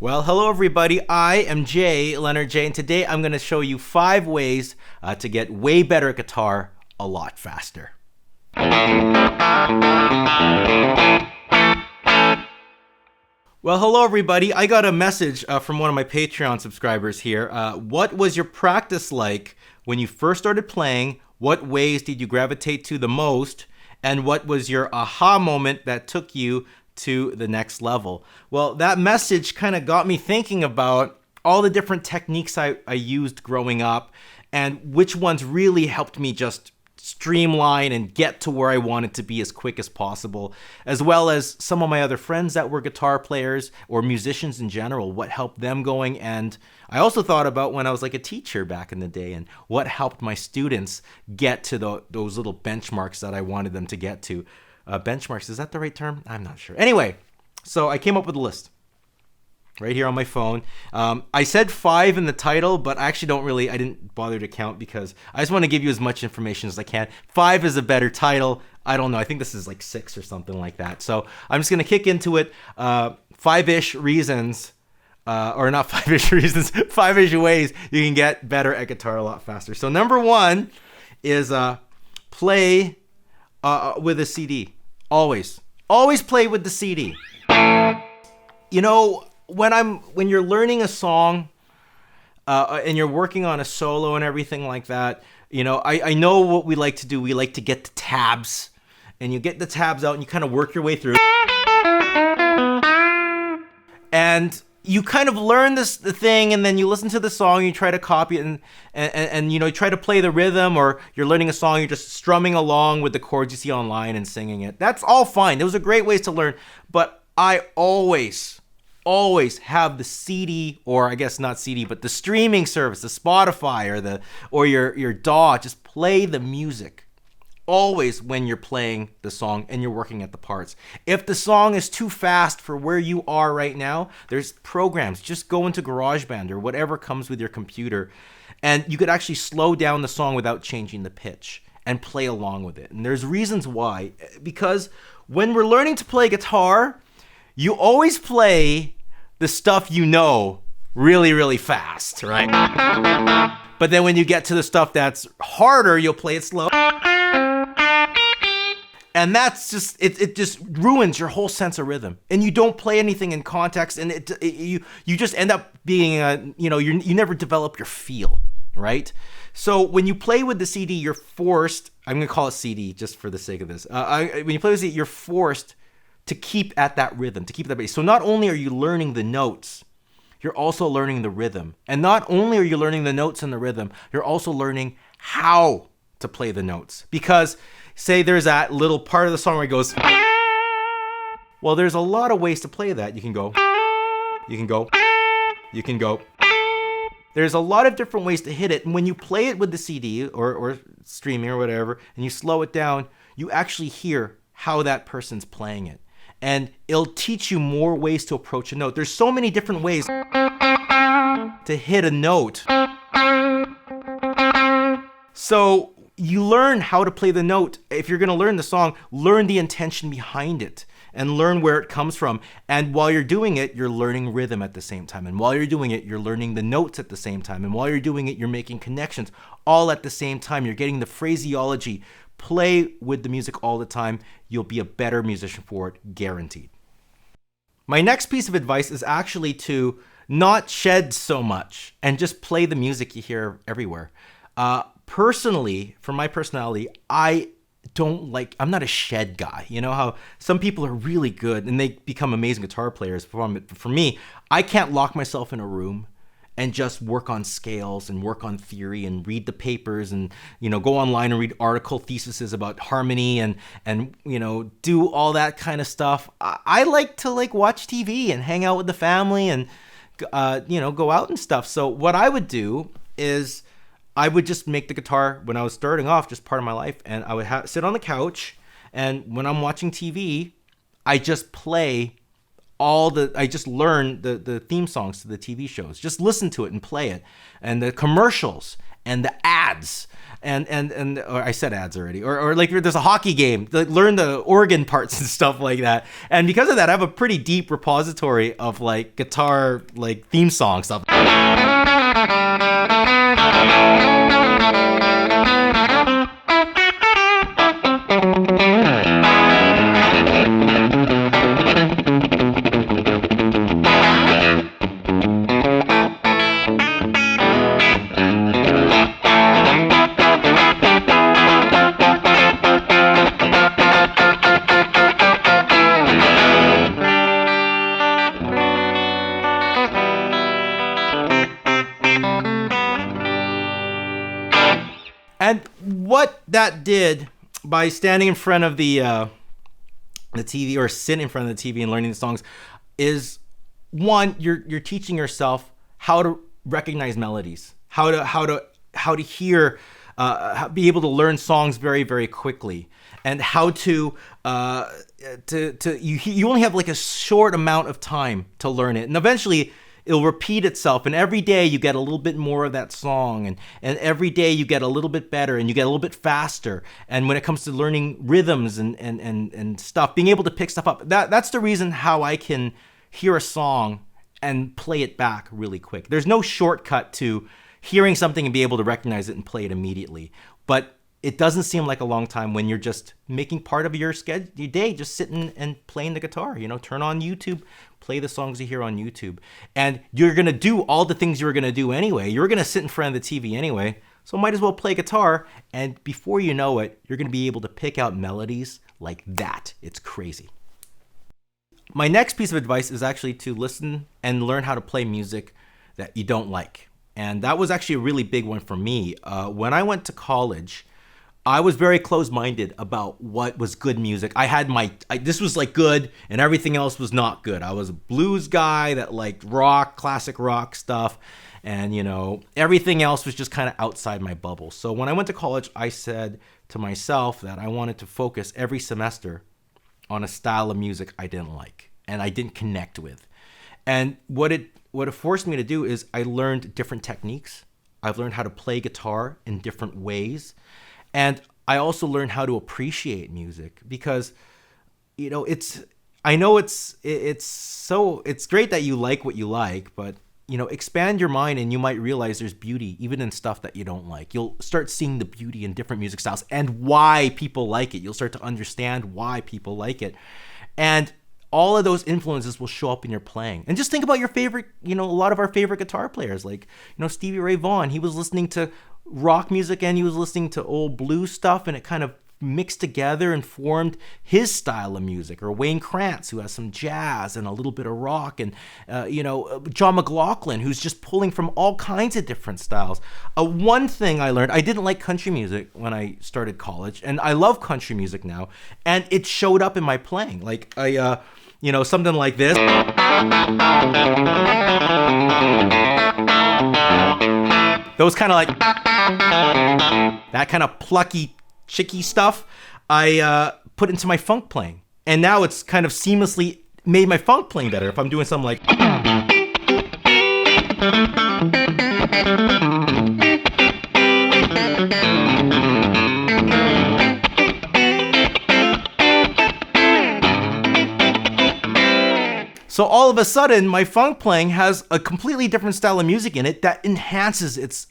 Well, hello everybody. I am JayLeonardJ, and today I'm going to show you 5 ways to get way better at guitar a lot faster. Well, hello everybody. I got a message from one of my Patreon subscribers here. What was your practice like when you first started playing? What ways did you gravitate to the most? And what was your aha moment that took you to the next level? Well, that message kind of got me thinking about all the different techniques I used growing up and which ones really helped me just streamline and get to where I wanted to be as quick as possible, as well as some of my other friends that were guitar players or musicians in general, what helped them going. And I also thought about when I was like a teacher back in the day and what helped my students get to those little benchmarks that I wanted them to get to. Benchmarks, is that the right term? I'm not sure. Anyway, so I came up with a list right here on my phone. I said 5 in the title, but I didn't bother to count because I just want to give you as much information as I can. 5 is a better title. I don't know. I think this is like 6 or something like that. So I'm just going to kick into it. 5-ish reasons, or not 5-ish reasons, 5-ish ways you can get better at guitar a lot faster. So number 1 is play with a CD. Always play with the CD. You know, when you're learning a song and you're working on a solo and everything like that, you know, I know what we like to do. We like to get the tabs, and you get the tabs out and you kind of work your way through. And you kind of learn the thing, and then you listen to the song, you try to copy it, and you know, you try to play the rhythm, or you're learning a song, you're just strumming along with the chords you see online and singing it. That's all fine. Those are great ways to learn, but I always have the CD, or I guess not CD, but the streaming service, the Spotify or your DAW, just play the music. Always when you're playing the song and you're working at the parts. If the song is too fast for where you are right now, there's programs. Just go into GarageBand or whatever comes with your computer, and you could actually slow down the song without changing the pitch and play along with it. And there's reasons why. Because when we're learning to play guitar, you always play the stuff you know really, really fast, right? But then when you get to the stuff that's harder, you'll play it slow. And that's just, it just ruins your whole sense of rhythm. And you don't play anything in context, and you just end up being, you never develop your feel, right? So when you play with the CD, you're forced, I'm going to call it CD just for the sake of this. When you play with CD, you're forced to keep at that rhythm, to keep that bass. So not only are you learning the notes, you're also learning the rhythm. And not only are you learning the notes and the rhythm, you're also learning how to play the notes. Because say there's that little part of the song where it goes, well, there's a lot of ways to play that. You can go. There's a lot of different ways to hit it. And when you play it with the CD or streaming or whatever, and you slow it down, you actually hear how that person's playing it. And it'll teach you more ways to approach a note. There's so many different ways to hit a note. So you learn how to play the note. If you're going to learn the song, learn the intention behind it and learn where it comes from. And while you're doing it, you're learning rhythm at the same time. And while you're doing it, you're learning the notes at the same time. And while you're doing it, you're making connections all at the same time. You're getting the phraseology. Play with the music all the time. You'll be a better musician for it, guaranteed. My next piece of advice is actually to not shed so much and just play the music you hear everywhere. Personally, for my personality, I'm not a shed guy. You know how some people are really good and they become amazing guitar players. For me, I can't lock myself in a room and just work on scales and work on theory and read the papers and, you know, go online and read article theses about harmony and you know, do all that kind of stuff. I like to watch TV and hang out with the family and, you know, go out and stuff. So what I would do is I would just make the guitar, when I was starting off, just part of my life, and I would sit on the couch, and when I'm watching TV, I just play I just learn the theme songs to the TV shows. Just listen to it and play it, and the commercials, and the ads. And or I said ads already, or like there's a hockey game, like learn the organ parts and stuff like that. And because of that, I have a pretty deep repository of like guitar, like theme song stuff. And what that did by standing in front of the TV or sitting in front of the TV and learning the songs is, one, you're teaching yourself how to recognize melodies, how to hear, be able to learn songs very, very quickly, and how to you only have like a short amount of time to learn it, and eventually it'll repeat itself, and every day you get a little bit more of that song, and every day you get a little bit better, and you get a little bit faster. And when it comes to learning rhythms and stuff, being able to pick stuff up, that's the reason how I can hear a song and play it back really quick. There's no shortcut to hearing something and be able to recognize it and play it immediately. But it doesn't seem like a long time when you're just making part of your schedule, your day, just sitting and playing the guitar. You know, turn on YouTube, play the songs you hear on YouTube. And you're going to do all the things you were going to do anyway. You're going to sit in front of the TV anyway. So might as well play guitar. And before you know it, you're going to be able to pick out melodies like that. It's crazy. My next piece of advice is actually to listen and learn how to play music that you don't like. And that was actually a really big one for me. When I went to college, I was very closed-minded about what was good music. I had this was like good and everything else was not good. I was a blues guy that liked rock, classic rock stuff. And, you know, everything else was just kind of outside my bubble. So when I went to college, I said to myself that I wanted to focus every semester on a style of music I didn't like and I didn't connect with. And what it forced me to do is I learned different techniques. I've learned how to play guitar in different ways. And I also learned how to appreciate music because, you know, it's great that you like what you like, but, you know, expand your mind and you might realize there's beauty even in stuff that you don't like. You'll start seeing the beauty in different music styles and why people like it. You'll start to understand why people like it. And all of those influences will show up in your playing. And just think about your favorite, you know, a lot of our favorite guitar players, like, you know, Stevie Ray Vaughan. He was listening to rock music and he was listening to old blues stuff, and it kind of mixed together and formed his style of music. Or Wayne Krantz, who has some jazz and a little bit of rock, and you know, John McLaughlin, who's just pulling from all kinds of different styles. One thing I learned, I didn't like country music when I started college, and I love country music now, and it showed up in my playing. Like you know, something like this. Those kind of like that kind of plucky, chicky stuff I put into my funk playing. And now it's kind of seamlessly made my funk playing better. If I'm doing something like... So all of a sudden, my funk playing has a completely different style of music in it that enhances its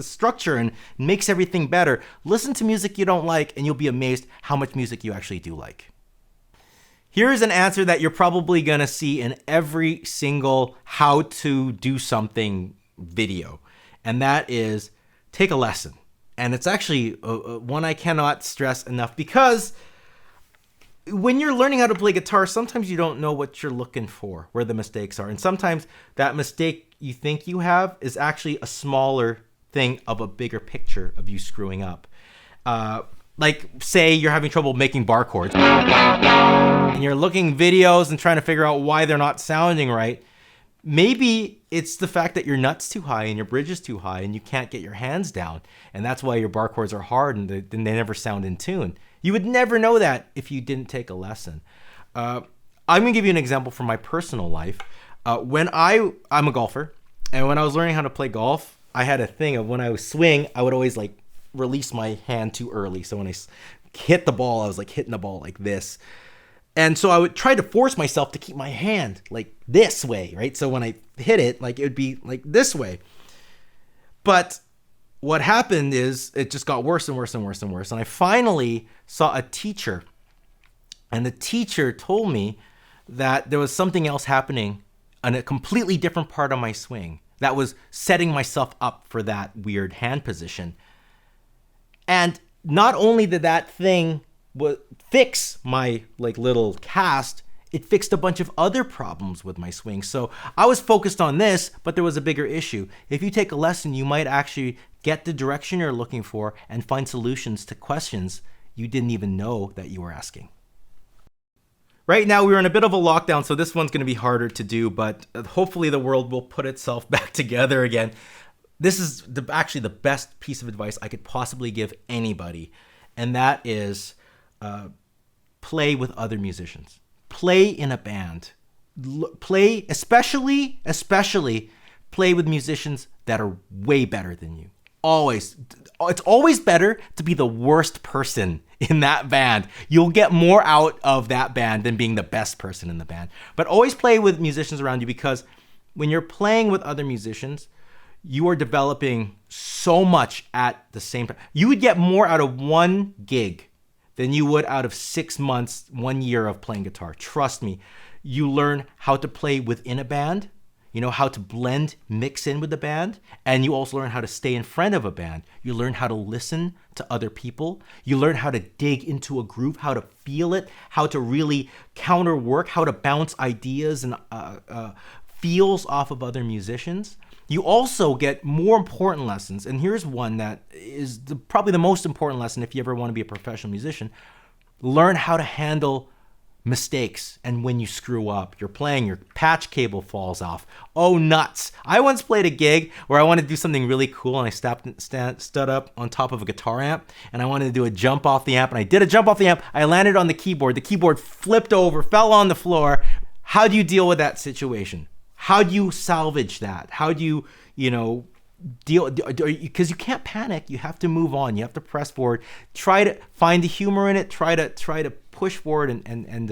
structure and makes everything better. Listen to music you don't like, and you'll be amazed how much music you actually do like. Here's an answer that you're probably going to see in every single how to do something video, and that is take a lesson. And it's actually one I cannot stress enough, because when you're learning how to play guitar, sometimes you don't know what you're looking for, where the mistakes are. And sometimes that mistake you think you have is actually a smaller thing of a bigger picture of you screwing up. Like, say you're having trouble making bar chords, and you're looking videos and trying to figure out why they're not sounding right. Maybe it's the fact that your nut's too high and your bridge is too high and you can't get your hands down. And that's why your bar chords are hard and they never sound in tune. You would never know that if you didn't take a lesson. I'm going to give you an example from my personal life. I'm a golfer, and when I was learning how to play golf, I had a thing of when I would swing, I would always like release my hand too early. So when I hit the ball, I was like hitting the ball like this. And so I would try to force myself to keep my hand like this way, right? So when I hit it, like it would be like this way. But what happened is it just got worse and worse and worse and worse. And I finally saw a teacher. And the teacher told me that there was something else happening on a completely different part of my swing that was setting myself up for that weird hand position. And not only did that thing fix my like little cast, it fixed a bunch of other problems with my swing. So I was focused on this, but there was a bigger issue. If you take a lesson, you might actually get the direction you're looking for and find solutions to questions you didn't even know that you were asking. Right now, we're in a bit of a lockdown, so this one's going to be harder to do, but hopefully the world will put itself back together again. This is actually the best piece of advice I could possibly give anybody, and that is play with other musicians. Play in a band. Play, especially play with musicians that are way better than you. Always. It's always better to be the worst person in that band. You'll get more out of that band than being the best person in the band. But always play with musicians around you, because when you're playing with other musicians, you are developing so much at the same time. You would get more out of one gig than you would out of 6 months, 1 year of playing guitar. Trust me. You learn how to play within a band. You know how to blend, mix in with the band. And you also learn how to stay in front of a band. You learn how to listen to other people. You learn how to dig into a groove, how to feel it, how to really counter work, how to bounce ideas and feels off of other musicians. You also get more important lessons. And here's one that is probably the most important lesson if you ever want to be a professional musician. Learn how to handle mistakes. And when you screw up, you're playing, your patch cable falls off. Oh, nuts. I once played a gig where I wanted to do something really cool, and I stood up on top of a guitar amp, and I wanted to do a jump off the amp, and I did a jump off the amp. I landed on the keyboard. The keyboard flipped over, fell on the floor. How do you deal with that situation? How do you salvage that? How do you, deal? Because you can't panic. You have to move on. You have to press forward. Try to find the humor in it. Try to push forward and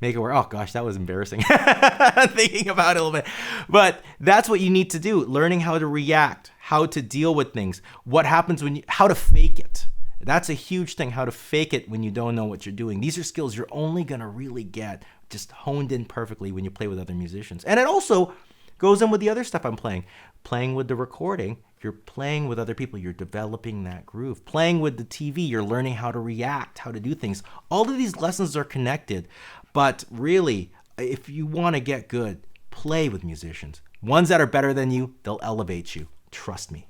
make it work. Oh gosh, that was embarrassing. Thinking about it a little bit. But that's what you need to do. Learning how to react, how to deal with things. What happens how to fake it. That's a huge thing, how to fake it when you don't know what you're doing. These are skills you're only going to really get just honed in perfectly when you play with other musicians. And it also goes in with the other stuff I'm playing. Playing with the recording, you're playing with other people. You're developing that groove. Playing with the TV, you're learning how to react, how to do things. All of these lessons are connected. But really, if you want to get good, play with musicians. Ones that are better than you, they'll elevate you. Trust me.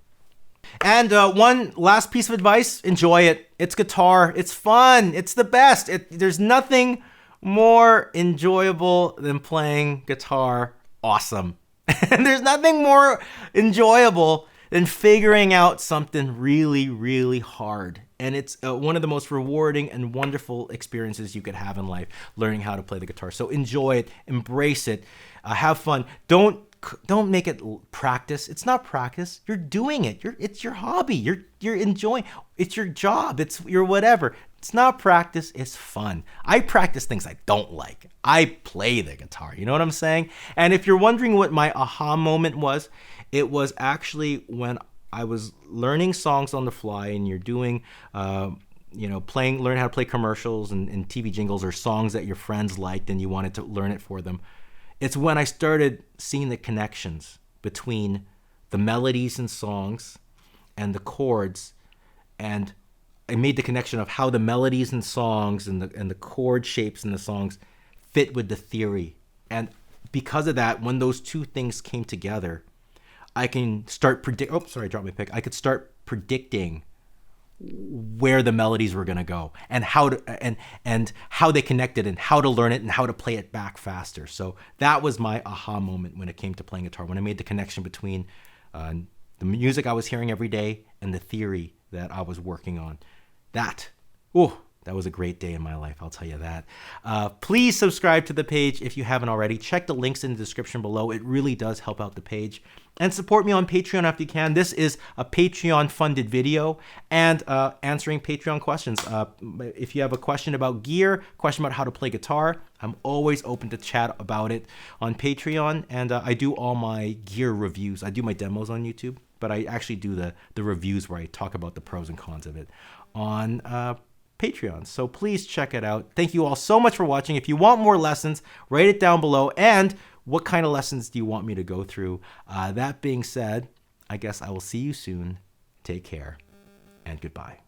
And one last piece of advice, enjoy it. It's guitar. It's fun. It's the best. There's nothing more enjoyable than playing guitar. Awesome. And there's nothing more enjoyable than figuring out something really, really hard. And it's one of the most rewarding and wonderful experiences you could have in life, learning how to play the guitar. So enjoy it, embrace it, have fun. Don't make it practice. It's not practice. You're doing it. It's your hobby. You're enjoying. It's your job. It's your whatever. It's not practice. It's fun. I practice things I don't like. I play the guitar. You know what I'm saying? And if you're wondering what my aha moment was, it was actually when I was learning songs on the fly, and you're doing, learn how to play commercials and TV jingles or songs that your friends liked and you wanted to learn it for them. It's when I started seeing the connections between the melodies and songs and the chords, and I made the connection of how the melodies and songs and the chord shapes in the songs fit with the theory. And because of that, when those two things came together, I can start I dropped my pick. I could start predicting where the melodies were going to go and how they connected and how to learn it and how to play it back faster. So that was my aha moment when it came to playing guitar, when I made the connection between the music I was hearing every day and the theory that I was working on. That That was a great day in my life, I'll tell you that. Please subscribe to the page if you haven't already. Check the links in the description below. It really does help out the page. And support me on Patreon if you can. This is a Patreon-funded video and answering Patreon questions. If you have a question about gear, question about how to play guitar, I'm always open to chat about it on Patreon. And I do all my gear reviews. I do my demos on YouTube, but I actually do the reviews where I talk about the pros and cons of it on Patreon. So please check it out. Thank you all so much for watching. If you want more lessons, write it down below. And what kind of lessons do you want me to go through? That being said, I guess I will see you soon. Take care and goodbye.